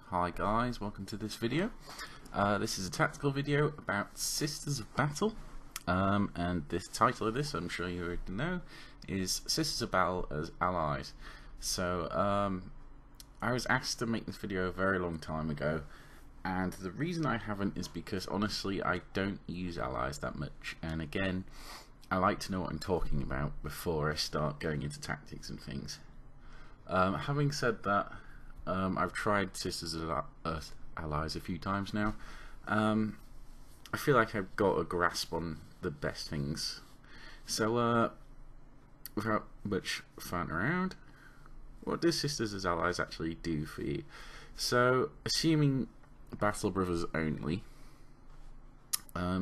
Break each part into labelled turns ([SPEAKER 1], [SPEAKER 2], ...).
[SPEAKER 1] Hi guys, welcome to this video. This is a tactical video about Sisters of Battle, and this title of this, I'm sure you already know, is Sisters of Battle as Allies. So I was asked to make this video a very long time ago, and the reason I haven't is because honestly I don't use allies that much, and again I like to know what I'm talking about before I start going into tactics and things. Having said that, I've tried Sisters of Allies a few times now. I feel like I've got a grasp on the best things. So, without much fun around, what does Sisters as Allies actually do for you? So, assuming Battle Brothers only,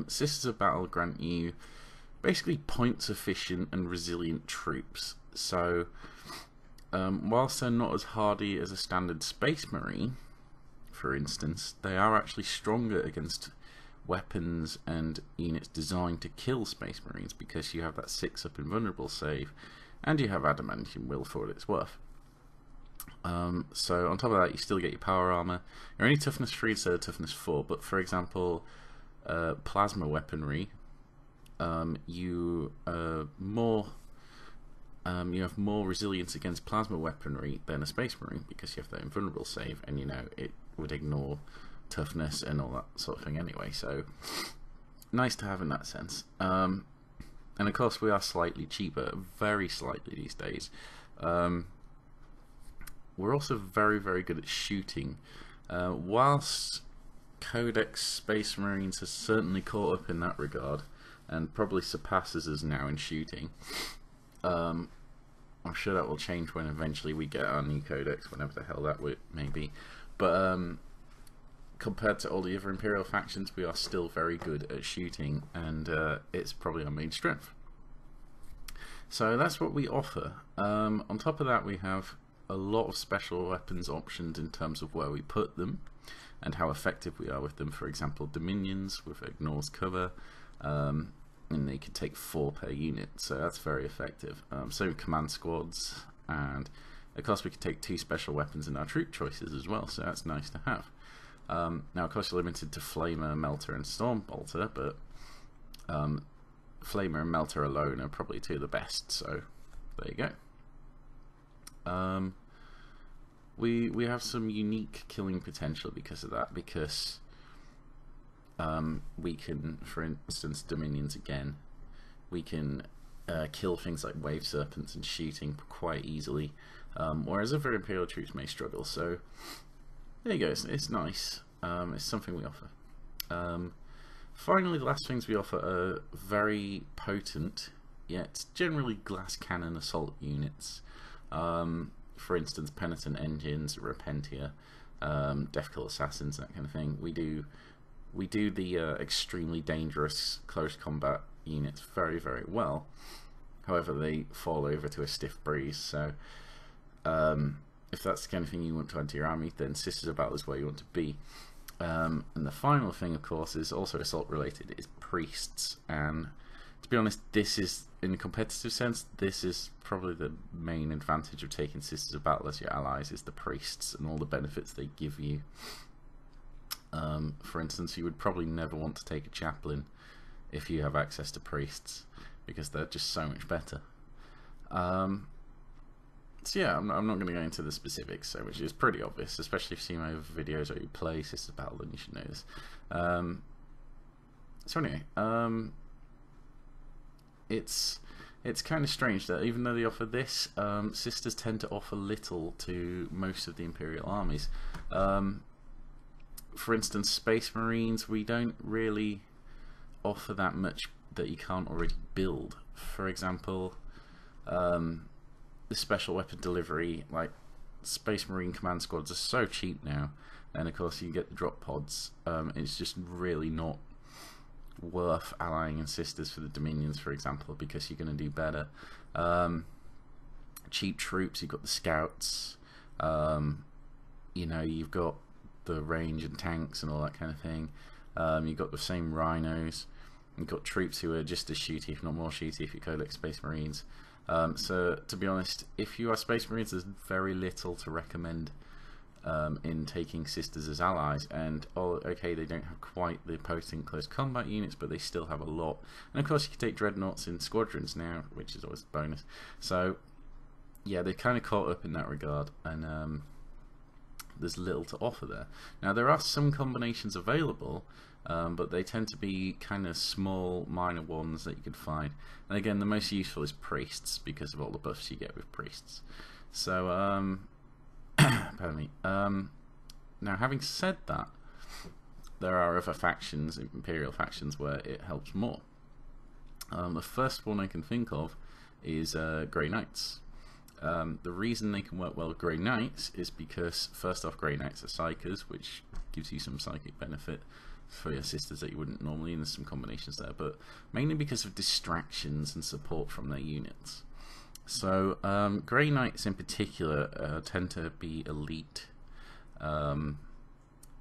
[SPEAKER 1] Sisters of Battle grant you basically points efficient and resilient troops. So, whilst they're not as hardy as a standard Space Marine, for instance, they are actually stronger against weapons and units designed to kill Space Marines because you have that 6-up invulnerable save and you have adamantium will for what it's worth. So on top of that, you still get your power armor. You're only toughness 3 instead of toughness 4, but for example, plasma weaponry, you have more resilience against plasma weaponry than a Space Marine because you have that invulnerable save, and you know it would ignore toughness and all that sort of thing anyway, so nice to have in that sense. And of course we are slightly cheaper, very slightly these days. We're also very good at shooting. Whilst Codex Space Marines has certainly caught up in that regard and probably surpasses us now in shooting, I'm sure that will change when eventually we get our new codex, whenever the hell that may be. But compared to all the other Imperial factions, we are still very good at shooting, and it's probably our main strength. So that's what we offer. On top of that, we have a lot of special weapons options in terms of where we put them and how effective we are with them. For example, Dominions with Ignores Cover, and they can take 4 per unit, so that's very effective. So command squads, and of course we can take 2 special weapons in our troop choices as well, so that's nice to have. Now of course you're limited to Flamer, Melter and Storm Bolter, but Flamer and Melter alone are probably 2 of the best, so there you go. We have some unique killing potential because of that, because we can, for instance, Dominions again, we can kill things like Wave Serpents and shooting quite easily, whereas other Imperial troops may struggle. So there you go, it's nice. It's something we offer. Finally, the last things we offer are very potent, yet generally glass cannon assault units. For instance, Penitent Engines, Repentia, Deathkill Assassins, that kind of thing. We do the extremely dangerous close combat units very well. However, they fall over to a stiff breeze, so if that's the kind of thing you want to add to your army, then Sisters of Battle is where you want to be. And the final thing, of course, is also assault related, is priests. And to be honest, this is, in a competitive sense, this is probably the main advantage of taking Sisters of Battle as your allies, is the priests and all the benefits they give you. For instance, you would probably never want to take a chaplain if you have access to priests, because they're just so much better. So yeah, I'm not going to go into the specifics, which is pretty obvious, especially if you've seen my other videos where you play Sisters of Battle, then you should know this. So anyway, it's kind of strange that even though they offer this, Sisters tend to offer little to most of the Imperial armies. For instance, Space Marines, we don't really offer that much that you can't already build. For example, the special weapon delivery, like Space Marine command squads, are so cheap now, and of course you get the drop pods. It's just really not worth allying in Sisters for the Dominions, for example, because you're going to do better. Cheap troops, you've got the scouts, you know, you've got the range and tanks and all that kind of thing. You've got the same rhinos. You've got troops who are just as shooty, if not more shooty, if you Codex Space Marines. So to be honest, if you are Space Marines, there's very little to recommend in taking sisters as allies, and oh, okay, they don't have quite the potent close combat units, but they still have a lot. And of course, you can take dreadnoughts in squadrons now, which is always a bonus. So yeah, they're kind of caught up in that regard, and there's little to offer there. Now there are some combinations available, but they tend to be kind of small, minor ones that you could find. And again, the most useful is priests because of all the buffs you get with priests. So pardon me. Now, having said that, there are other factions, Imperial factions, where it helps more. The first one I can think of is Grey Knights. The reason they can work well with Grey Knights is because, first off, Grey Knights are psychers, which gives you some psychic benefit for your sisters that you wouldn't normally, and there's some combinations there, but mainly because of distractions and support from their units. So Grey Knights in particular tend to be elite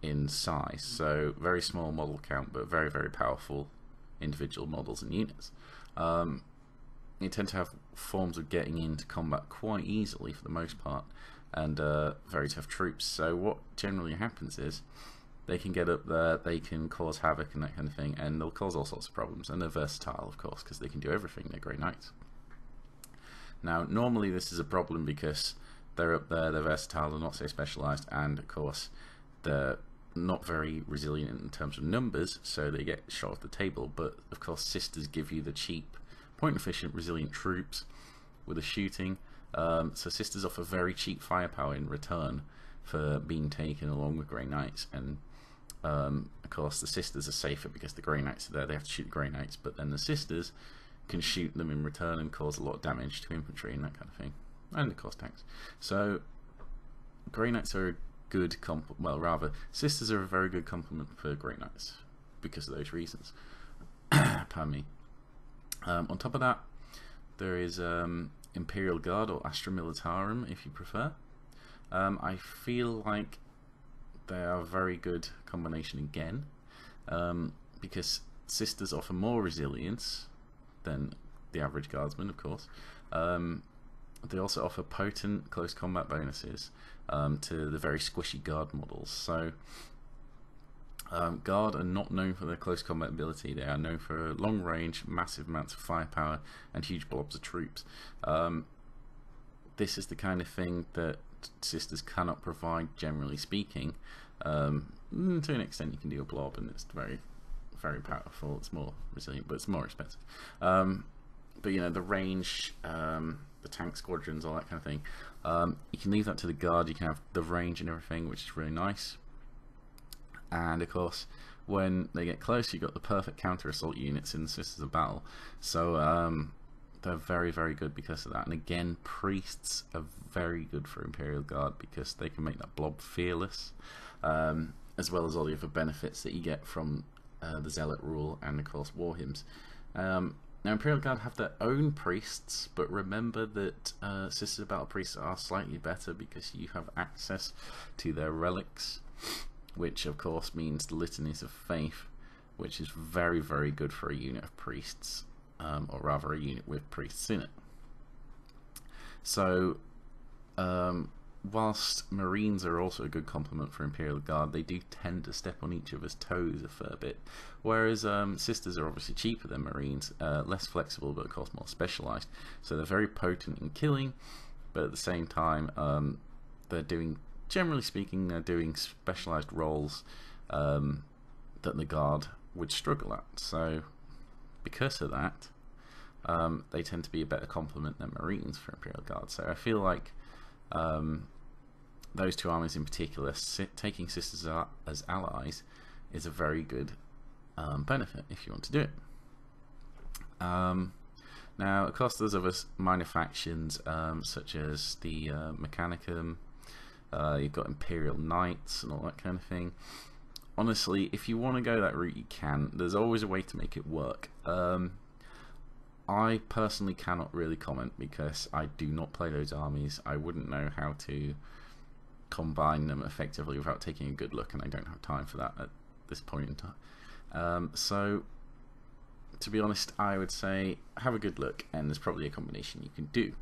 [SPEAKER 1] in size, so very small model count but very, very powerful individual models and units. You tend to have forms of getting into combat quite easily for the most part, and very tough troops. So what generally happens is they can get up there, they can cause havoc and that kind of thing, and they'll cause all sorts of problems, and they're versatile of course because they can do everything. They're Grey Knights. Now normally this is a problem because they're up there, they're versatile, they're not so specialised, and of course they're not very resilient in terms of numbers, so they get shot off the table. But of course sisters give you the cheap, point efficient, resilient troops with the shooting, so sisters offer very cheap firepower in return for being taken along with Grey Knights. And of course the sisters are safer because the Grey Knights are there, they have to shoot the Grey Knights, but then the sisters can shoot them in return and cause a lot of damage to infantry and that kind of thing, and of course tanks. So Grey Knights are a good sisters are a very good complement for Grey Knights because of those reasons. Pardon me. On top of that, there is Imperial Guard, or Astra Militarum if you prefer. I feel like they are a very good combination again, because sisters offer more resilience than the average guardsman, of course. They also offer potent close combat bonuses to the very squishy guard models. So Guard are not known for their close combat ability, they are known for long range, massive amounts of firepower and huge blobs of troops. This is the kind of thing that sisters cannot provide, generally speaking. To an extent you can do a blob and it's very, very powerful, it's more resilient, but it's more expensive. But you know, the range, the tank squadrons, all that kind of thing, you can leave that to the Guard. You can have the range and everything, which is really nice. And of course, when they get close, you've got the perfect counter assault units in the Sisters of Battle. So they're very, very good because of that. And again, priests are very good for Imperial Guard because they can make that blob fearless, as well as all the other benefits that you get from the Zealot rule and of course war hymns. Now Imperial Guard have their own priests, but remember that Sisters of Battle priests are slightly better because you have access to their relics, which of course means the litanies of faith, which is very, very good for a unit of priests, or rather a unit with priests in it. So whilst Marines are also a good complement for Imperial Guard, they do tend to step on each other's toes a fair bit, whereas Sisters are obviously cheaper than Marines, less flexible but of course more specialised, so they're very potent in killing, but at the same time they're doing, generally speaking, they're doing specialised roles that the Guard would struggle at. So because of that, they tend to be a better complement than Marines for Imperial Guard. So I feel like those two armies in particular, taking Sisters as allies is a very good benefit if you want to do it. Now of course there's other minor factions such as the Mechanicum. You've got Imperial Knights and all that kind of thing. Honestly, if you want to go that route, you can. There's always a way to make it work. I personally cannot really comment because I do not play those armies. I wouldn't know how to combine them effectively without taking a good look, and I don't have time for that at this point in time. So, to be honest, I would say have a good look, and there's probably a combination you can do.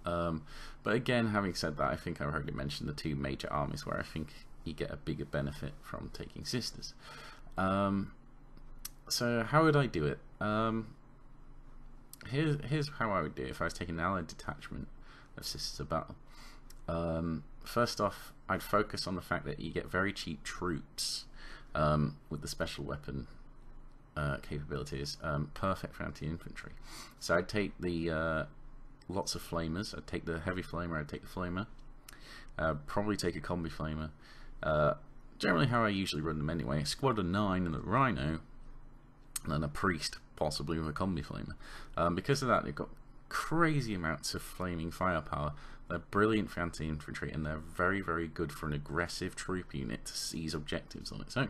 [SPEAKER 1] But again, having said that, I think I've already mentioned the two major armies where I think you get a bigger benefit from taking sisters. So how would I do it? Here's how I would do it if I was taking an allied detachment of Sisters of Battle. First off, I'd focus on the fact that you get very cheap troops with the special weapon capabilities, perfect for anti-infantry. So I'd take the lots of flamers. I'd take the heavy flamer. I'd take the flamer. Probably take a combi flamer. Generally, how I usually run them anyway: a squad of 9 and a rhino, and then a priest, possibly with a combi flamer. Because of that, they've got crazy amounts of flaming firepower. They're brilliant for anti-infantry, and they're very, very good for an aggressive troop unit to seize objectives on its own.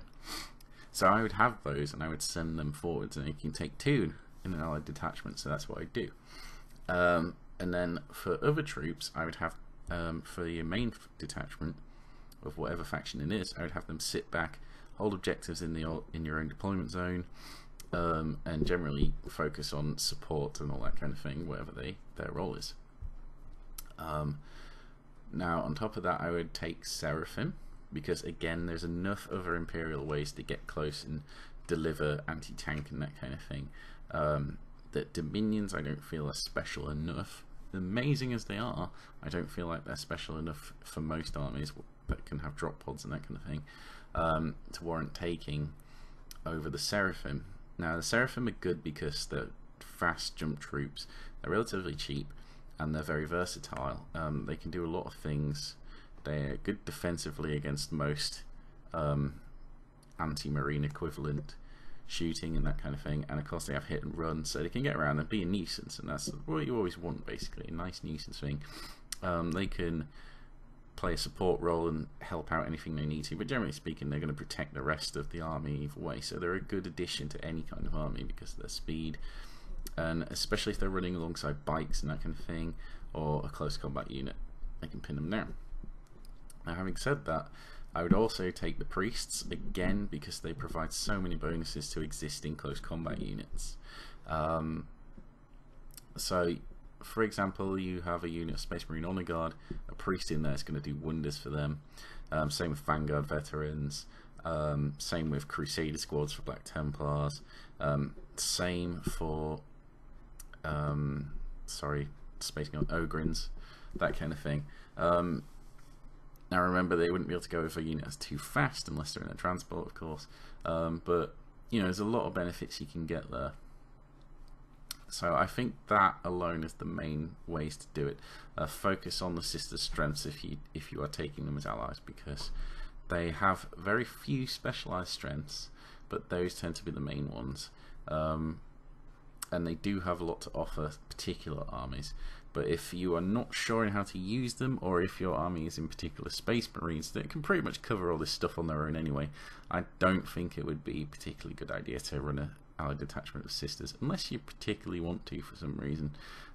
[SPEAKER 1] So I would have those, and I would send them forwards, and you can take 2 in an allied detachment. So that's what I do. And then for other troops, I would have for your main detachment of whatever faction it is, I would have them sit back, hold objectives in your own deployment zone, and generally focus on support and all that kind of thing, whatever their role is. Now, on top of that, I would take Seraphim, because again, there's enough other Imperial ways to get close and deliver anti-tank and that kind of thing. That Dominions, I don't feel are special enough. Amazing as they are, I don't feel like they're special enough for most armies that can have drop pods and that kind of thing to warrant taking over the Seraphim. Now, the Seraphim are good because they're fast jump troops, they're relatively cheap, and they're very versatile. They can do a lot of things. They're good defensively against most anti-marine equivalent shooting and that kind of thing, and of course they have hit and run, so they can get around and be a nuisance, and that's what you always want, basically, a nice nuisance thing. They can play a support role and help out anything they need to, but generally speaking they're going to protect the rest of the army either way, so they're a good addition to any kind of army because of their speed, and especially if they're running alongside bikes and that kind of thing, or a close combat unit, they can pin them down. Now, having said that, I would also take the priests, again, because they provide so many bonuses to existing close combat units. So, for example, you have a unit of Space Marine Honor Guard, a priest in there is going to do wonders for them. Same with Vanguard veterans, same with Crusader squads for Black Templars, same for, Space Marine Ogrins, that kind of thing. Now remember, they wouldn't be able to go over units too fast unless they're in a transport, of course, but you know, there's a lot of benefits you can get there. So I think that alone is the main ways to do it. Focus on the sisters' strengths if you are taking them as allies, because they have very few specialized strengths, but those tend to be the main ones, and they do have a lot to offer particular armies. But if you are not sure on how to use them, or if your army is in particular Space Marines that can pretty much cover all this stuff on their own anyway, I don't think it would be a particularly good idea to run an allied detachment of sisters, unless you particularly want to for some reason.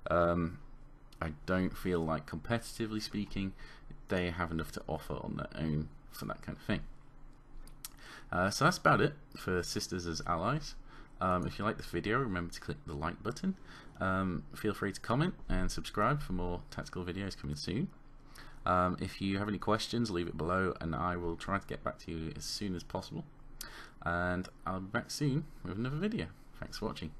[SPEAKER 1] I don't feel like, competitively speaking, they have enough to offer on their own for that kind of thing. So that's about it for sisters as allies. If you like this video, remember to click the like button. Feel free to comment and subscribe for more tactical videos coming soon. If you have any questions, leave it below and I will try to get back to you as soon as possible. And I'll be back soon with another video. Thanks for watching.